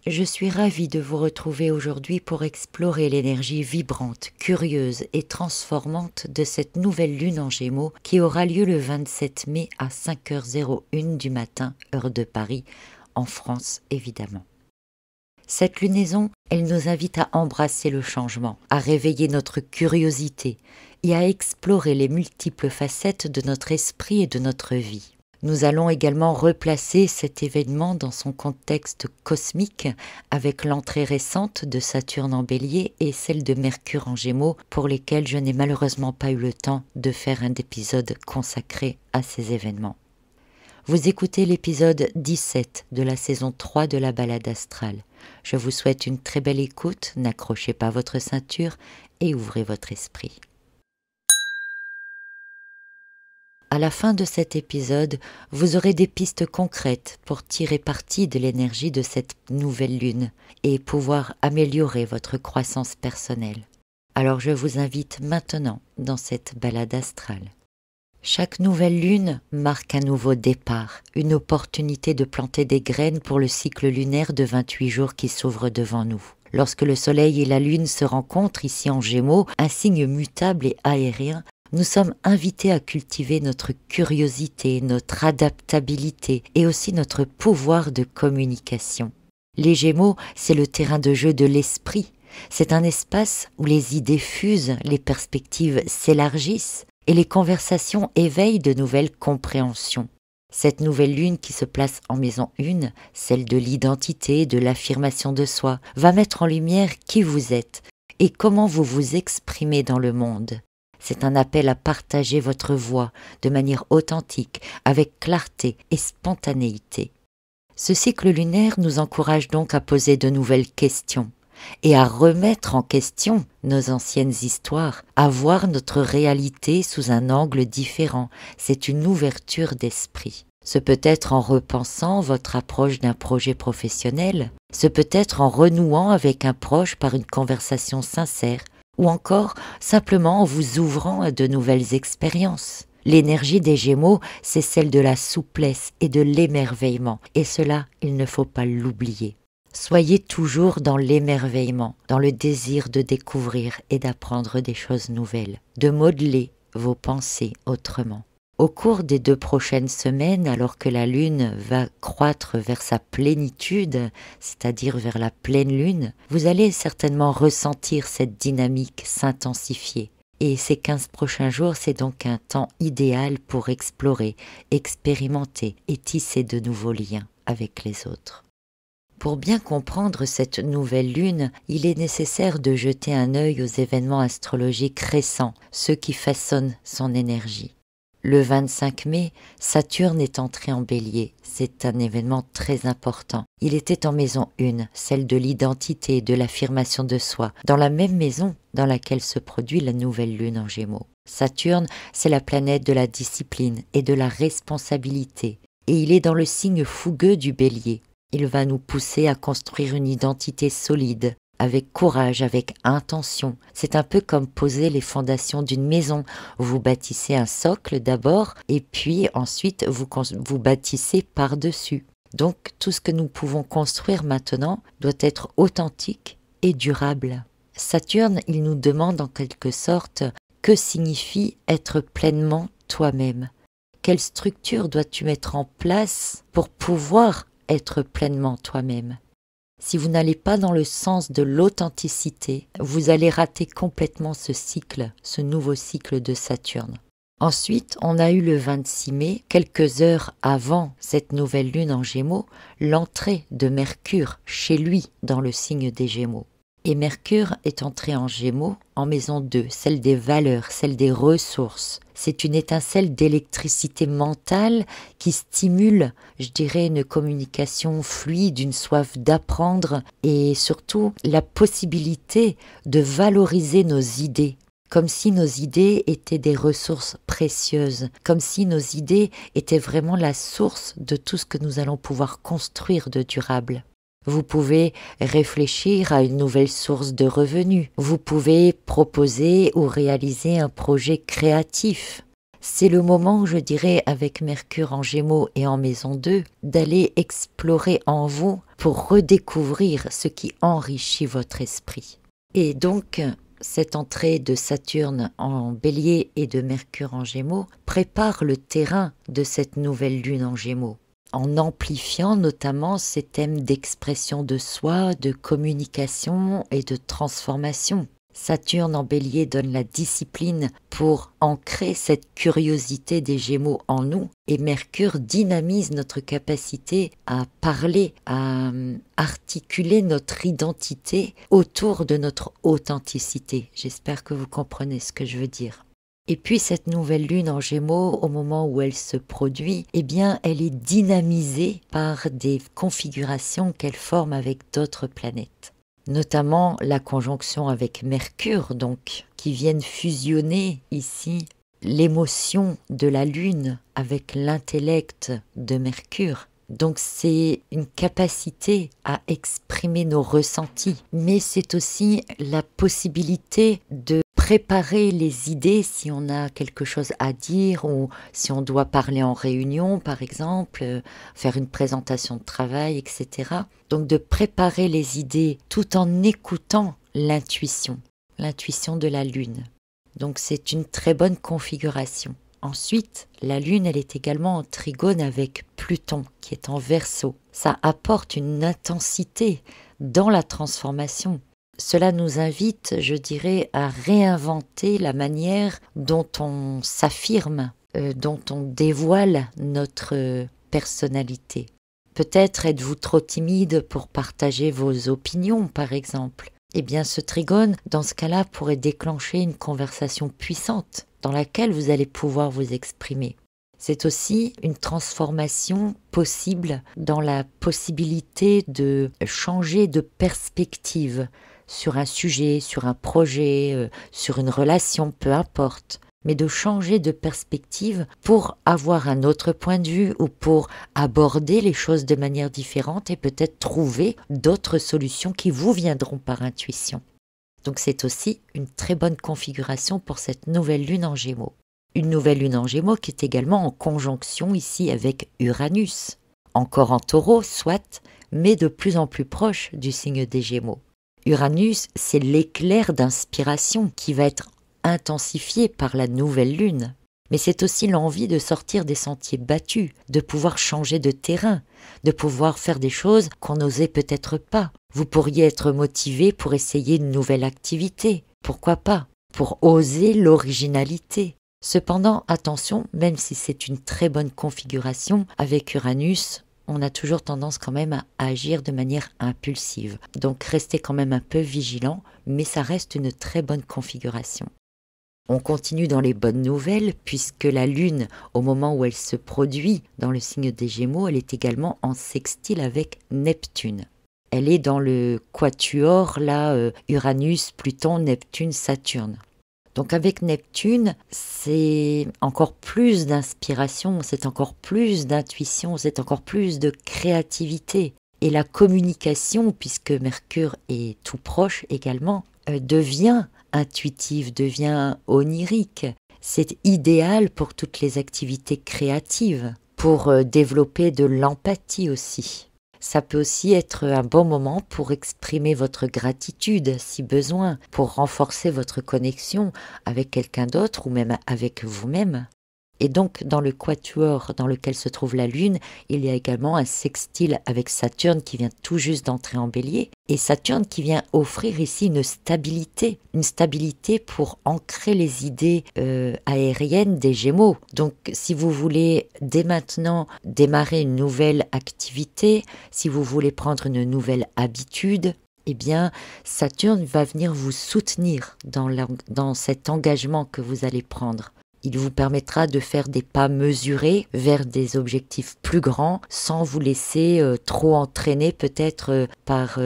Je suis ravie de vous retrouver aujourd'hui pour explorer l'énergie vibrante, curieuse et transformante de cette nouvelle lune en Gémeaux qui aura lieu le 27 mai à 5h01 du matin, heure de Paris, en France évidemment. Cette lunaison, elle nous invite à embrasser le changement, à réveiller notre curiosité et à explorer les multiples facettes de notre esprit et de notre vie. Nous allons également replacer cet événement dans son contexte cosmique avec l'entrée récente de Saturne en Bélier et celle de Mercure en Gémeaux pour lesquelles je n'ai malheureusement pas eu le temps de faire un épisode consacré à ces événements. Vous écoutez l'épisode 17 de la saison 3 de la balade astrale. Je vous souhaite une très belle écoute, n'accrochez pas votre ceinture et ouvrez votre esprit. À la fin de cet épisode, vous aurez des pistes concrètes pour tirer parti de l'énergie de cette nouvelle lune et pouvoir améliorer votre croissance personnelle. Alors je vous invite maintenant dans cette balade astrale. Chaque nouvelle lune marque un nouveau départ, une opportunité de planter des graines pour le cycle lunaire de 28 jours qui s'ouvre devant nous. Lorsque le soleil et la lune se rencontrent ici en Gémeaux, un signe mutable et aérien, nous sommes invités à cultiver notre curiosité, notre adaptabilité et aussi notre pouvoir de communication. Les Gémeaux, c'est le terrain de jeu de l'esprit. C'est un espace où les idées fusent, les perspectives s'élargissent et les conversations éveillent de nouvelles compréhensions. Cette nouvelle lune qui se place en maison 1, celle de l'identité, de l'affirmation de soi, va mettre en lumière qui vous êtes et comment vous vous exprimez dans le monde. C'est un appel à partager votre voix de manière authentique, avec clarté et spontanéité. Ce cycle lunaire nous encourage donc à poser de nouvelles questions et à remettre en question nos anciennes histoires, à voir notre réalité sous un angle différent. C'est une ouverture d'esprit. Ce peut être en repensant votre approche d'un projet professionnel, ce peut être en renouant avec un proche par une conversation sincère, ou encore simplement en vous ouvrant à de nouvelles expériences. L'énergie des Gémeaux, c'est celle de la souplesse et de l'émerveillement, et cela, il ne faut pas l'oublier. Soyez toujours dans l'émerveillement, dans le désir de découvrir et d'apprendre des choses nouvelles, de modeler vos pensées autrement. Au cours des 2 prochaines semaines, alors que la lune va croître vers sa plénitude, c'est-à-dire vers la pleine lune, vous allez certainement ressentir cette dynamique s'intensifier. Et ces 15 prochains jours, c'est donc un temps idéal pour explorer, expérimenter et tisser de nouveaux liens avec les autres. Pour bien comprendre cette nouvelle lune, il est nécessaire de jeter un œil aux événements astrologiques récents, ceux qui façonnent son énergie. Le 25 mai, Saturne est entré en Bélier. C'est un événement très important. Il était en maison 1, celle de l'identité et de l'affirmation de soi, dans la même maison dans laquelle se produit la nouvelle lune en Gémeaux. Saturne, c'est la planète de la discipline et de la responsabilité. Et il est dans le signe fougueux du Bélier. Il va nous pousser à construire une identité solide, avec courage, avec intention. C'est un peu comme poser les fondations d'une maison. Vous bâtissez un socle d'abord et puis ensuite vous bâtissez par-dessus. Donc tout ce que nous pouvons construire maintenant doit être authentique et durable. Saturne, il nous demande en quelque sorte que signifie être pleinement toi-même. Quelle structure dois-tu mettre en place pour pouvoir être pleinement toi-même? Si vous n'allez pas dans le sens de l'authenticité, vous allez rater complètement ce cycle, ce nouveau cycle de Saturne. Ensuite, on a eu le 26 mai, quelques heures avant cette nouvelle lune en Gémeaux, l'entrée de Mercure chez lui dans le signe des Gémeaux. Et Mercure est entré en Gémeaux en maison 2, celle des valeurs, celle des ressources. C'est une étincelle d'électricité mentale qui stimule, je dirais, une communication fluide, une soif d'apprendre et surtout la possibilité de valoriser nos idées. Comme si nos idées étaient des ressources précieuses, comme si nos idées étaient vraiment la source de tout ce que nous allons pouvoir construire de durable. Vous pouvez réfléchir à une nouvelle source de revenus. Vous pouvez proposer ou réaliser un projet créatif. C'est le moment, je dirais, avec Mercure en Gémeaux et en Maison 2, d'aller explorer en vous pour redécouvrir ce qui enrichit votre esprit. Et donc, cette entrée de Saturne en Bélier et de Mercure en Gémeaux prépare le terrain de cette nouvelle lune en Gémeaux, en amplifiant notamment ces thèmes d'expression de soi, de communication et de transformation. Saturne en Bélier donne la discipline pour ancrer cette curiosité des Gémeaux en nous, et Mercure dynamise notre capacité à parler, à articuler notre identité autour de notre authenticité. J'espère que vous comprenez ce que je veux dire. Et puis cette nouvelle lune en Gémeaux, au moment où elle se produit, eh bien elle est dynamisée par des configurations qu'elle forme avec d'autres planètes. Notamment la conjonction avec Mercure, donc, qui viennent fusionner ici l'émotion de la Lune avec l'intellect de Mercure. Donc c'est une capacité à exprimer nos ressentis, mais c'est aussi la possibilité de préparer les idées si on a quelque chose à dire ou si on doit parler en réunion par exemple, faire une présentation de travail, etc. Donc de préparer les idées tout en écoutant l'intuition de la Lune. Donc c'est une très bonne configuration. Ensuite, la Lune, elle est également en trigone avec Pluton, qui est en Verseau. Ça apporte une intensité dans la transformation. Cela nous invite, je dirais, à réinventer la manière dont on s'affirme, dont on dévoile notre personnalité. Peut-être êtes-vous trop timide pour partager vos opinions, par exemple. Eh bien, ce trigone, dans ce cas-là, pourrait déclencher une conversation puissante dans laquelle vous allez pouvoir vous exprimer. C'est aussi une transformation possible dans la possibilité de changer de perspective sur un sujet, sur un projet, sur une relation, peu importe, mais de changer de perspective pour avoir un autre point de vue ou pour aborder les choses de manière différente et peut-être trouver d'autres solutions qui vous viendront par intuition. Donc c'est aussi une très bonne configuration pour cette nouvelle lune en Gémeaux. Une nouvelle lune en Gémeaux qui est également en conjonction ici avec Uranus, encore en Taureau, soit, mais de plus en plus proche du signe des Gémeaux. Uranus, c'est l'éclair d'inspiration qui va être intensifié par la nouvelle lune. Mais c'est aussi l'envie de sortir des sentiers battus, de pouvoir changer de terrain, de pouvoir faire des choses qu'on n'osait peut-être pas. Vous pourriez être motivé pour essayer une nouvelle activité, pourquoi pas, pour oser l'originalité. Cependant, attention, même si c'est une très bonne configuration, avec Uranus, on a toujours tendance quand même à agir de manière impulsive. Donc restez quand même un peu vigilant, mais ça reste une très bonne configuration. On continue dans les bonnes nouvelles puisque la Lune, au moment où elle se produit dans le signe des Gémeaux, elle est également en sextile avec Neptune. Elle est dans le quatuor, là, Uranus, Pluton, Neptune, Saturne. Donc avec Neptune, c'est encore plus d'inspiration, c'est encore plus d'intuition, c'est encore plus de créativité. Et la communication, puisque Mercure est tout proche également, devient intuitive, devient onirique. C'est idéal pour toutes les activités créatives, pour développer de l'empathie aussi. Ça peut aussi être un bon moment pour exprimer votre gratitude si besoin, pour renforcer votre connexion avec quelqu'un d'autre ou même avec vous-même. Et donc, dans le quatuor dans lequel se trouve la Lune, il y a également un sextile avec Saturne qui vient tout juste d'entrer en Bélier. Et Saturne qui vient offrir ici une stabilité pour ancrer les idées aériennes des Gémeaux. Donc, si vous voulez dès maintenant démarrer une nouvelle activité, si vous voulez prendre une nouvelle habitude, eh bien, Saturne va venir vous soutenir dans cet engagement que vous allez prendre. Il vous permettra de faire des pas mesurés vers des objectifs plus grands sans vous laisser trop entraîner peut-être par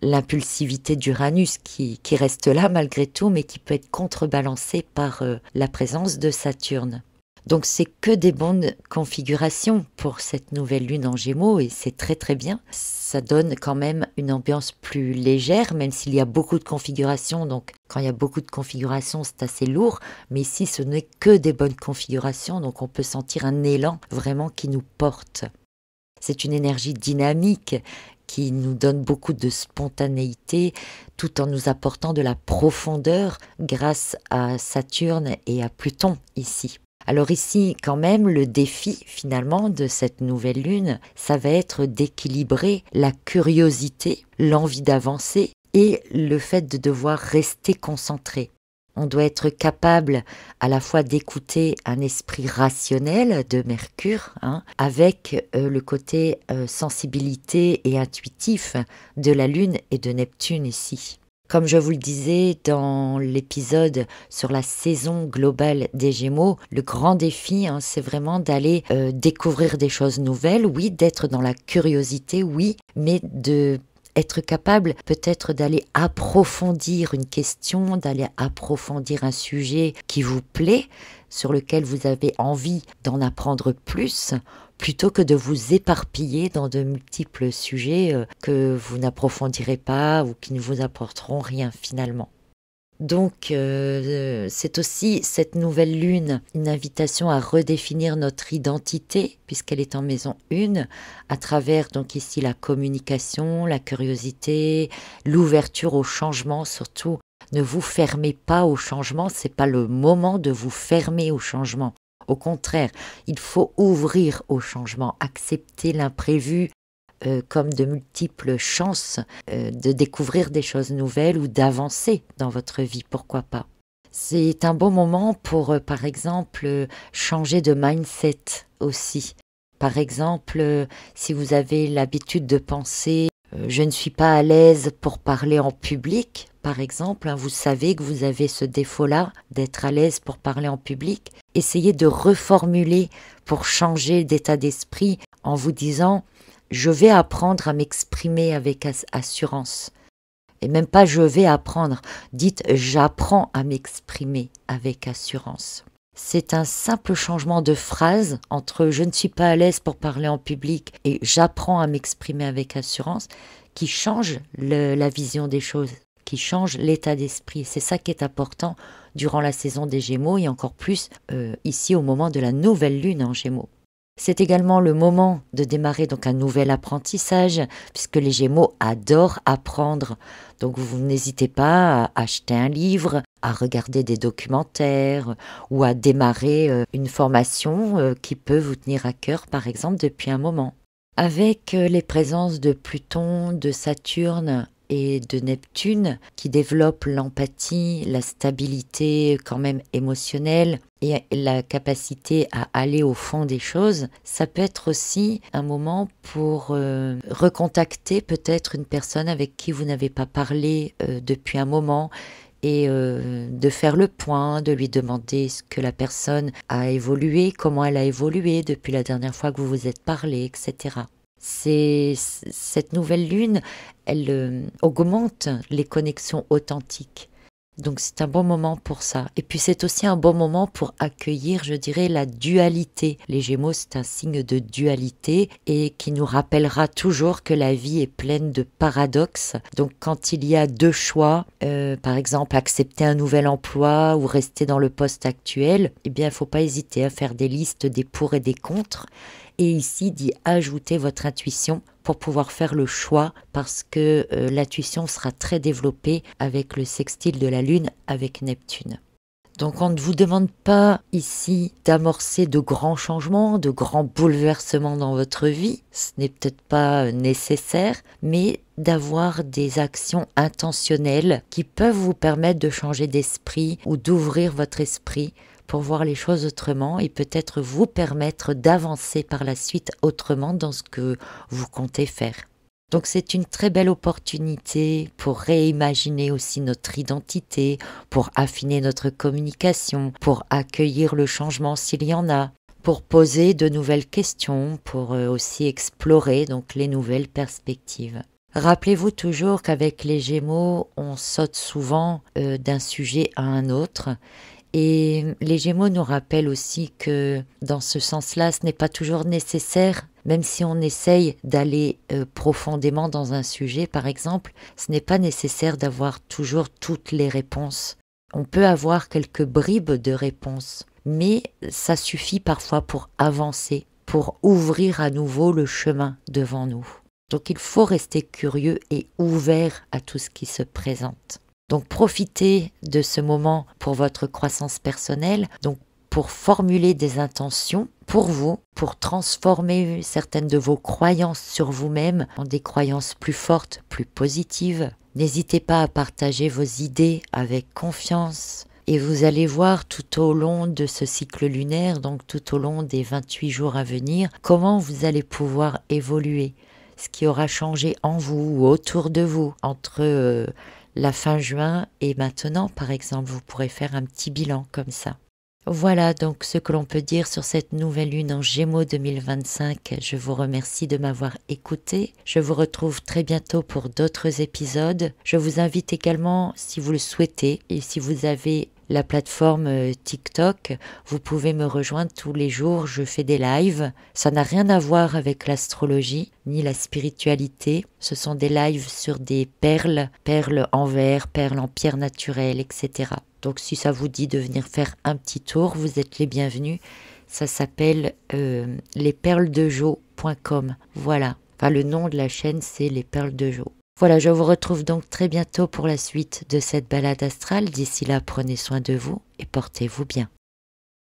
l'impulsivité d'Uranus qui reste là malgré tout mais qui peut être contrebalancée par la présence de Saturne. Donc c'est que des bonnes configurations pour cette nouvelle lune en Gémeaux et c'est très très bien. Ça donne quand même une ambiance plus légère, même s'il y a beaucoup de configurations. Donc quand il y a beaucoup de configurations, c'est assez lourd. Mais ici, ce n'est que des bonnes configurations, donc on peut sentir un élan vraiment qui nous porte. C'est une énergie dynamique qui nous donne beaucoup de spontanéité tout en nous apportant de la profondeur grâce à Saturne et à Pluton ici. Alors ici, quand même, le défi finalement de cette nouvelle lune, ça va être d'équilibrer la curiosité, l'envie d'avancer et le fait de devoir rester concentré. On doit être capable à la fois d'écouter un esprit rationnel de Mercure, avec le côté sensibilité et intuitif de la Lune et de Neptune ici. Comme je vous le disais dans l'épisode sur la saison globale des Gémeaux, le grand défi, c'est vraiment d'aller découvrir des choses nouvelles, oui, d'être dans la curiosité, oui, mais de être capable peut-être d'aller approfondir une question, d'aller approfondir un sujet qui vous plaît, sur lequel vous avez envie d'en apprendre plus, plutôt que de vous éparpiller dans de multiples sujets que vous n'approfondirez pas ou qui ne vous apporteront rien finalement. Donc c'est aussi cette nouvelle lune une invitation à redéfinir notre identité puisqu'elle est en maison 1 à travers donc ici la communication, la curiosité, l'ouverture au changement surtout. Ne vous fermez pas au changement, c'est pas le moment de vous fermer au changement. Au contraire, il faut ouvrir au changement, accepter l'imprévu, comme de multiples chances de découvrir des choses nouvelles ou d'avancer dans votre vie, pourquoi pas. C'est un bon moment pour, par exemple, changer de mindset aussi. Par exemple, si vous avez l'habitude de penser « je ne suis pas à l'aise pour parler en public », par exemple, vous savez que vous avez ce défaut-là d'être à l'aise pour parler en public, essayez de reformuler pour changer d'état d'esprit en vous disant je vais apprendre à m'exprimer avec assurance. Et même pas je vais apprendre, dites j'apprends à m'exprimer avec assurance. C'est un simple changement de phrase entre je ne suis pas à l'aise pour parler en public et j'apprends à m'exprimer avec assurance qui change la vision des choses, qui change l'état d'esprit. C'est ça qui est important durant la saison des Gémeaux et encore plus ici au moment de la nouvelle lune en Gémeaux. C'est également le moment de démarrer donc un nouvel apprentissage puisque les Gémeaux adorent apprendre. Donc vous n'hésitez pas à acheter un livre, à regarder des documentaires ou à démarrer une formation qui peut vous tenir à cœur par exemple depuis un moment. Avec les présences de Pluton, de Saturne et de Neptune qui développent l'empathie, la stabilité quand même émotionnelle et la capacité à aller au fond des choses, ça peut être aussi un moment pour recontacter peut-être une personne avec qui vous n'avez pas parlé depuis un moment et de faire le point, de lui demander ce que la personne a évolué, comment elle a évolué depuis la dernière fois que vous vous êtes parlé, etc. Cette nouvelle lune, elle augmente les connexions authentiques. Donc c'est un bon moment pour ça. Et puis c'est aussi un bon moment pour accueillir, je dirais, la dualité. Les Gémeaux, c'est un signe de dualité et qui nous rappellera toujours que la vie est pleine de paradoxes. Donc quand il y a deux choix, par exemple accepter un nouvel emploi ou rester dans le poste actuel, eh bien il ne faut pas hésiter à faire des listes des pour et des contre. Et ici, d'y ajouter votre intuition pour pouvoir faire le choix parce que l'intuition sera très développée avec le sextile de la Lune avec Neptune. Donc on ne vous demande pas ici d'amorcer de grands changements, de grands bouleversements dans votre vie, ce n'est peut-être pas nécessaire, mais d'avoir des actions intentionnelles qui peuvent vous permettre de changer d'esprit ou d'ouvrir votre esprit pour voir les choses autrement et peut-être vous permettre d'avancer par la suite autrement dans ce que vous comptez faire. Donc c'est une très belle opportunité pour réimaginer aussi notre identité, pour affiner notre communication, pour accueillir le changement s'il y en a, pour poser de nouvelles questions, pour aussi explorer donc les nouvelles perspectives. Rappelez-vous toujours qu'avec les Gémeaux, on saute souvent d'un sujet à un autre Et les Gémeaux nous rappellent aussi que dans ce sens-là, ce n'est pas toujours nécessaire, même si on essaye d'aller profondément dans un sujet, par exemple, ce n'est pas nécessaire d'avoir toujours toutes les réponses. On peut avoir quelques bribes de réponses, mais ça suffit parfois pour avancer, pour ouvrir à nouveau le chemin devant nous. Donc il faut rester curieux et ouvert à tout ce qui se présente. Donc profitez de ce moment pour votre croissance personnelle, donc pour formuler des intentions pour vous, pour transformer certaines de vos croyances sur vous-même en des croyances plus fortes, plus positives. N'hésitez pas à partager vos idées avec confiance. Et vous allez voir tout au long de ce cycle lunaire, donc tout au long des 28 jours à venir, comment vous allez pouvoir évoluer. Ce qui aura changé en vous ou autour de vous entre la fin juin et maintenant, par exemple, vous pourrez faire un petit bilan comme ça. Voilà donc ce que l'on peut dire sur cette nouvelle lune en Gémeaux 2025. Je vous remercie de m'avoir écouté. Je vous retrouve très bientôt pour d'autres épisodes. Je vous invite également, si vous le souhaitez, et si vous avez la plateforme TikTok, vous pouvez me rejoindre tous les jours, je fais des lives. Ça n'a rien à voir avec l'astrologie ni la spiritualité. Ce sont des lives sur des perles, perles en verre, perles en pierre naturelle, etc. Donc si ça vous dit de venir faire un petit tour, vous êtes les bienvenus. Ça s'appelle lesperlesdejo.com. Voilà. Enfin, le nom de la chaîne, c'est Les Perles de Jo. Voilà, je vous retrouve donc très bientôt pour la suite de cette balade astrale. D'ici là, prenez soin de vous et portez-vous bien.